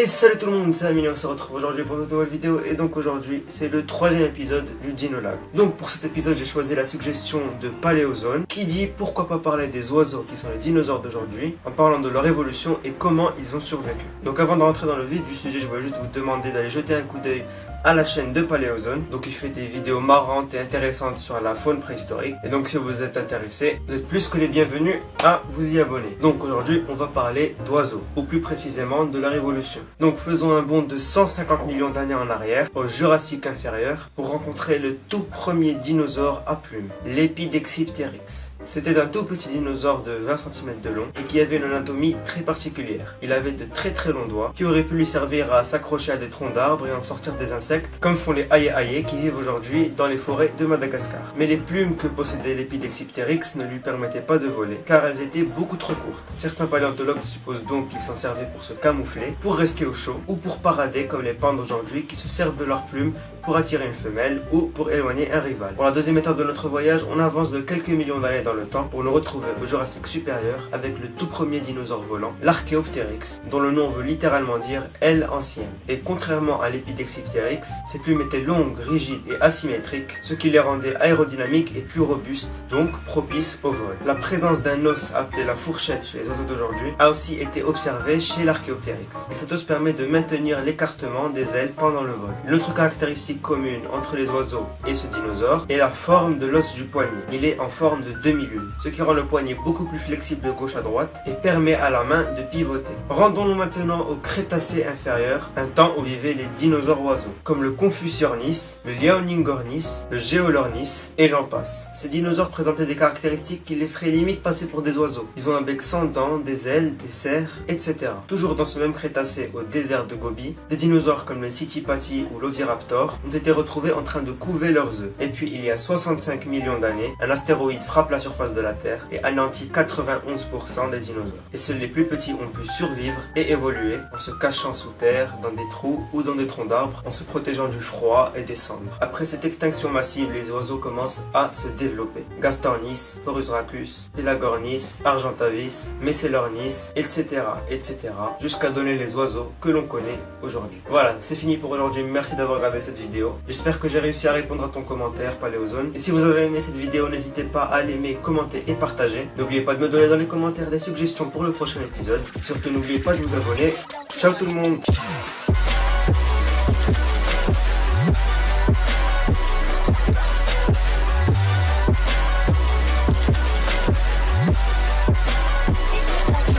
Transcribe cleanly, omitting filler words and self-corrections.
Et salut tout le monde, c'est Amine et on se retrouve aujourd'hui pour une nouvelle vidéo. Et donc aujourd'hui c'est le troisième épisode du Dinolab. Donc pour cet épisode j'ai choisi la suggestion de Paléozone qui dit pourquoi pas parler des oiseaux qui sont les dinosaures d'aujourd'hui en parlant de leur évolution et comment ils ont survécu. Donc avant de rentrer dans le vif du sujet, je voulais juste vous demander d'aller jeter un coup d'œil à la chaîne de Paléozone. Donc il fait des vidéos marrantes et intéressantes sur la faune préhistorique. Et donc si vous êtes intéressé, vous êtes plus que les bienvenus à vous y abonner. Donc aujourd'hui on va parler d'oiseaux, ou plus précisément de leur évolution. Donc faisons un bond de 150 millions d'années en arrière, au Jurassique inférieur, pour rencontrer le tout premier dinosaure à plumes, l'Épidexiptéryx. C'était un tout petit dinosaure de 20 cm de long et qui avait une anatomie très particulière. Il avait de très longs doigts qui auraient pu lui servir à s'accrocher à des troncs d'arbres et en sortir des insectes, comme font les aye-aye qui vivent aujourd'hui dans les forêts de Madagascar. Mais les plumes que possédait l'Épidexiptéryx ne lui permettaient pas de voler, car elles étaient beaucoup trop courtes. Certains paléontologues supposent donc qu'il s'en servait pour se camoufler, pour rester au chaud, ou pour parader comme les pandes aujourd'hui qui se servent de leurs plumes pour attirer une femelle ou pour éloigner un rival. Pour la deuxième étape de notre voyage, on avance de quelques millions d'années dans le temps pour nous retrouver au Jurassique supérieur avec le tout premier dinosaure volant, l'Archéoptéryx, dont le nom veut littéralement dire aile ancienne. Et contrairement à l'Épidexiptéryx, ses plumes étaient longues, rigides et asymétriques, ce qui les rendait aérodynamiques et plus robustes, donc propices au vol. La présence d'un os appelé la fourchette chez les oiseaux d'aujourd'hui a aussi été observée chez l'Archéoptéryx. Et cet os permet de maintenir l'écartement des ailes pendant le vol. L'autre caractéristique commune entre les oiseaux et ce dinosaure est la forme de l'os du poignet. Il est en forme de demi-lune, ce qui rend le poignet beaucoup plus flexible de gauche à droite et permet à la main de pivoter. Rendons-nous maintenant au Crétacé inférieur, un temps où vivaient les dinosaures oiseaux, comme le Confuciornis, le Liaoningornis, le Geolornis, et j'en passe. Ces dinosaures présentaient des caractéristiques qui les feraient limite passer pour des oiseaux. Ils ont un bec sans dents, des ailes, des serres, etc. Toujours dans ce même Crétacé au désert de Gobi, des dinosaures comme le Sitypati ou l'Oviraptor ont été retrouvés en train de couver leurs œufs. Et puis il y a 65 millions d'années, un astéroïde frappe la surface de la Terre et anéantit 91% des dinosaures. Et seuls les plus petits ont pu survivre et évoluer en se cachant sous terre, dans des trous ou dans des troncs d'arbres, en se protégeant du froid et des cendres. Après cette extinction massive, les oiseaux commencent à se développer. Gastornis, Phorusrhacus, Pelagornis, Argentavis, Messelornis, etc. jusqu'à donner les oiseaux que l'on connaît aujourd'hui. Voilà, c'est fini pour aujourd'hui. Merci d'avoir regardé cette vidéo. J'espère que j'ai réussi à répondre à ton commentaire, Paléozone. Et si vous avez aimé cette vidéo, n'hésitez pas à l'aimer, commenter et partager. N'oubliez pas de me donner dans les commentaires des suggestions pour le prochain épisode. Et surtout, n'oubliez pas de vous abonner. Ciao tout le monde!